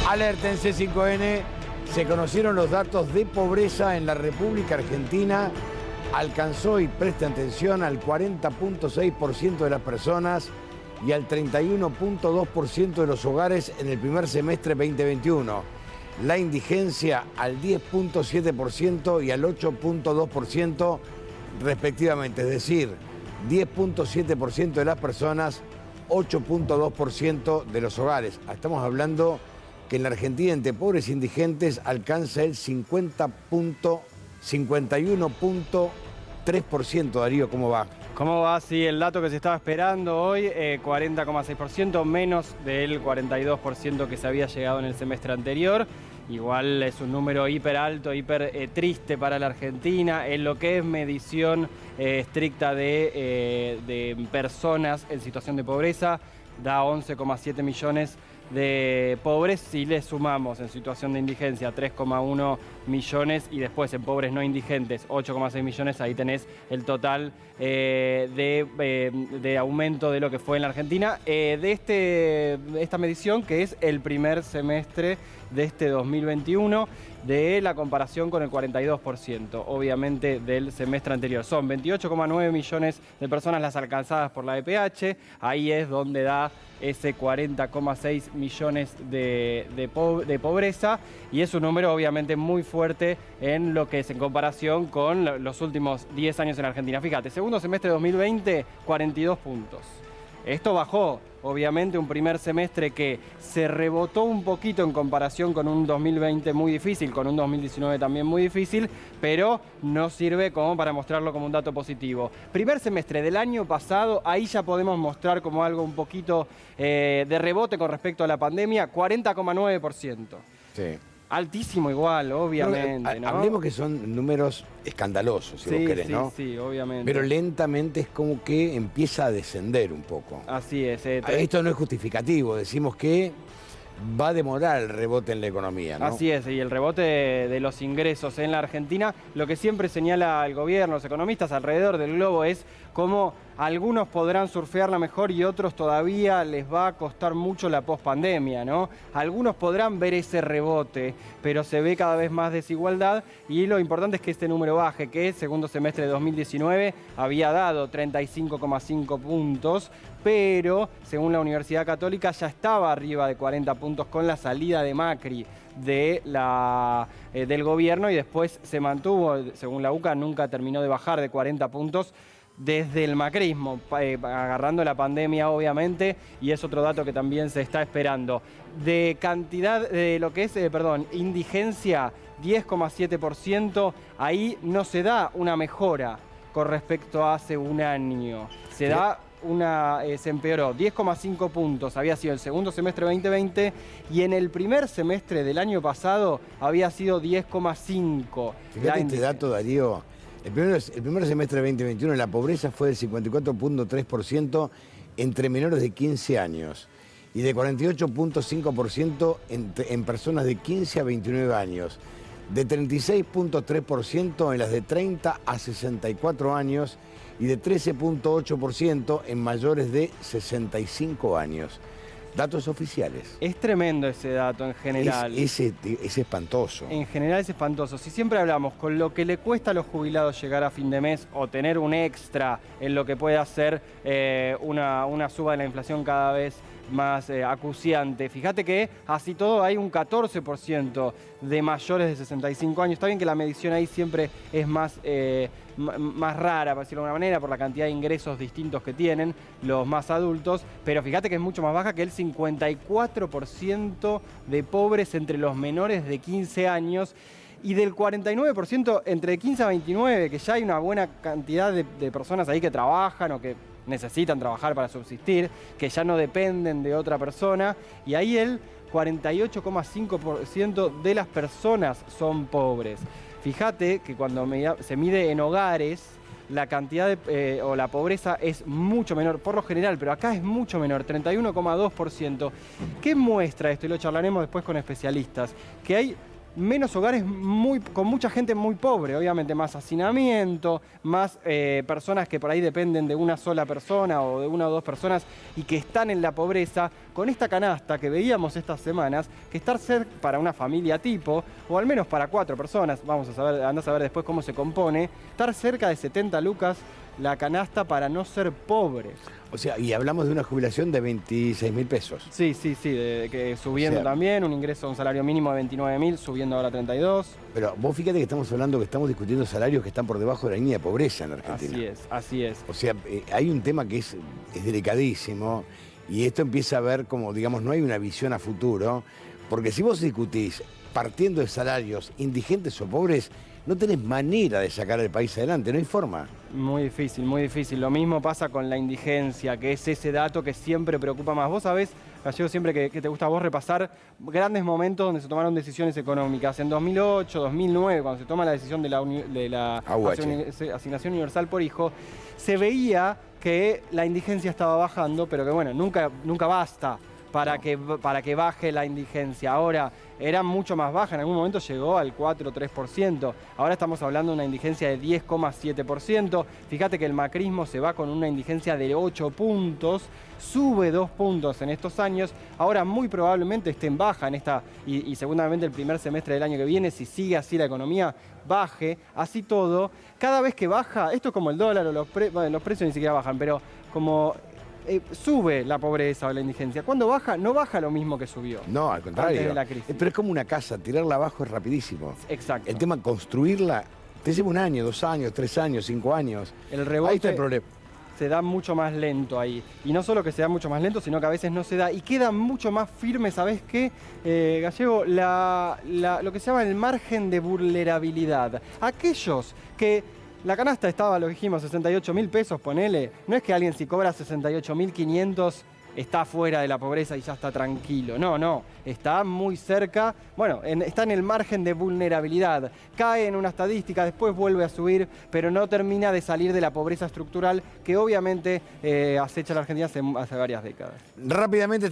Alerta en C5N, se conocieron los datos de pobreza en la República Argentina. Alcanzó, y presten atención, al 40.6% de las personas y al 31.2% de los hogares en el primer semestre 2021. La indigencia al 10.7% y al 8.2% respectivamente, es decir, 10.7% de las personas, 8.2% de los hogares. Estamos hablando que en la Argentina, entre pobres e indigentes, alcanza el 51.3%. Darío, ¿cómo va? ¿Cómo va? Sí, el dato que se estaba esperando hoy, 40,6%, menos del 42% que se había llegado en el semestre anterior. Igual es un número hiper alto, hiper triste para la Argentina. En lo que es medición estricta de personas en situación de pobreza, da 11,7 millones de pobres. Si le sumamos en situación de indigencia 3,1 millones y después en pobres no indigentes 8,6 millones, ahí tenés el total de aumento de lo que fue en la Argentina de esta medición, que es el primer semestre de este 2021, de la comparación con el 42%, obviamente, del semestre anterior. Son 28,9 millones de personas las alcanzadas por la EPH, ahí es donde da ese 40,6 millones de pobreza, y es un número obviamente muy fuerte en lo que es en comparación con los últimos 10 años en Argentina. Fíjate, segundo semestre de 2020, 42 puntos. Esto bajó, obviamente, un primer semestre que se rebotó un poquito en comparación con un 2020 muy difícil, con un 2019 también muy difícil, pero no sirve como para mostrarlo como un dato positivo. Primer semestre del año pasado, ahí ya podemos mostrar como algo un poquito de rebote con respecto a la pandemia, 40,9%. Sí. Altísimo igual, obviamente, ¿no? Hablemos que son números escandalosos, si vos querés, ¿no? Sí, obviamente. Pero lentamente es como que empieza a descender un poco. Así es. Esto no es justificativo, decimos que va a demorar el rebote en la economía, ¿no? Así es, y el rebote de los ingresos en la Argentina, lo que siempre señala el gobierno, los economistas alrededor del globo, es cómo algunos podrán surfearla mejor y otros todavía les va a costar mucho la pospandemia, ¿no? Algunos podrán ver ese rebote, pero se ve cada vez más desigualdad, y lo importante es que este número baje, que segundo semestre de 2019 había dado 35,5 puntos, pero según la Universidad Católica ya estaba arriba de 40 puntos con la salida de Macri del gobierno, y después se mantuvo, según la UCA, nunca terminó de bajar de 40 puntos desde el macrismo, agarrando la pandemia obviamente, y es otro dato que también se está esperando. De cantidad, de lo que es, indigencia, 10,7%, ahí no se da una mejora con respecto a hace un año. Se empeoró, 10,5 puntos había sido el segundo semestre 2020, y en el primer semestre del año pasado había sido 10,5. Fíjate este dato, Darío. El primer semestre de 2021 la pobreza fue del 54.3% entre menores de 15 años y de 48.5% en personas de 15 a 29 años, de 36.3% en las de 30 a 64 años y de 13.8% en mayores de 65 años. Datos oficiales. Es tremendo ese dato en general. Es espantoso. En general es espantoso. Si siempre hablamos con lo que le cuesta a los jubilados llegar a fin de mes o tener un extra en lo que puede hacer una suba de la inflación cada vez más acuciante. Fíjate que así todo hay un 14% de mayores de 65 años. Está bien que la medición ahí siempre es más rara, para decirlo de alguna manera, por la cantidad de ingresos distintos que tienen los más adultos, pero fíjate que es mucho más baja que el 54% de pobres entre los menores de 15 años y del 49% entre 15 a 29, que ya hay una buena cantidad de personas ahí que trabajan o que necesitan trabajar para subsistir, que ya no dependen de otra persona, y ahí el 48,5% de las personas son pobres. Fíjate que cuando se mide en hogares, la cantidad o la pobreza es mucho menor, por lo general, pero acá es mucho menor, 31,2%. ¿Qué muestra esto? Y lo charlaremos después con especialistas. Que hay menos hogares con mucha gente muy pobre, obviamente más hacinamiento, más personas que por ahí dependen de una sola persona o de una o dos personas y que están en la pobreza, con esta canasta que veíamos estas semanas, que estar cerca para una familia tipo, o al menos para 4 personas, vamos a saber, andá a saber después cómo se compone, estar cerca de 70 lucas la canasta para no ser pobres. O sea, y hablamos de una jubilación de 26.000 pesos. Sí, que subiendo también, un ingreso, un salario mínimo de 29.000, subiendo ahora a 32. Pero vos fíjate que estamos hablando, que estamos discutiendo salarios que están por debajo de la línea de pobreza en Argentina. Así es. O sea, hay un tema que es delicadísimo y esto empieza a ver como, digamos, no hay una visión a futuro, porque si vos discutís partiendo de salarios indigentes o pobres, no tenés manera de sacar el país adelante, no hay forma. Muy difícil, muy difícil. Lo mismo pasa con la indigencia, que es ese dato que siempre preocupa más. Vos sabés, Gallego, siempre que te gusta a vos repasar grandes momentos donde se tomaron decisiones económicas. En 2008, 2009, cuando se toma la decisión de la asignación universal por hijo, se veía que la indigencia estaba bajando, pero que bueno, nunca basta para que baje la indigencia. Ahora, era mucho más baja, en algún momento llegó al 4 o 3%. Ahora estamos hablando de una indigencia de 10,7%. Fíjate que el macrismo se va con una indigencia de 8 puntos, sube 2 puntos en estos años. Ahora muy probablemente esté en baja en esta, y seguramente el primer semestre del año que viene, si sigue así la economía, baje. Así todo, cada vez que baja, esto es como el dólar o los precios ni siquiera bajan, pero como sube la pobreza o la indigencia. Cuando baja, no baja lo mismo que subió. No, al contrario. Antes de la crisis. Pero es como una casa, tirarla abajo es rapidísimo. Exacto. El tema construirla te lleva 1 año, 2 años, 3 años, 5 años. El rebote ahí está el problema. Se da mucho más lento ahí. Y no solo que se da mucho más lento, sino que a veces no se da. Y queda mucho más firme, ¿sabés qué, Gallego? Lo que se llama el margen de vulnerabilidad. Aquellos que la canasta estaba, lo dijimos, 68.000 pesos, ponele. No es que alguien si cobra 68.500 está fuera de la pobreza y ya está tranquilo. No, está muy cerca. Bueno, está en el margen de vulnerabilidad. Cae en una estadística, después vuelve a subir, pero no termina de salir de la pobreza estructural que obviamente acecha a la Argentina hace varias décadas. Rápidamente.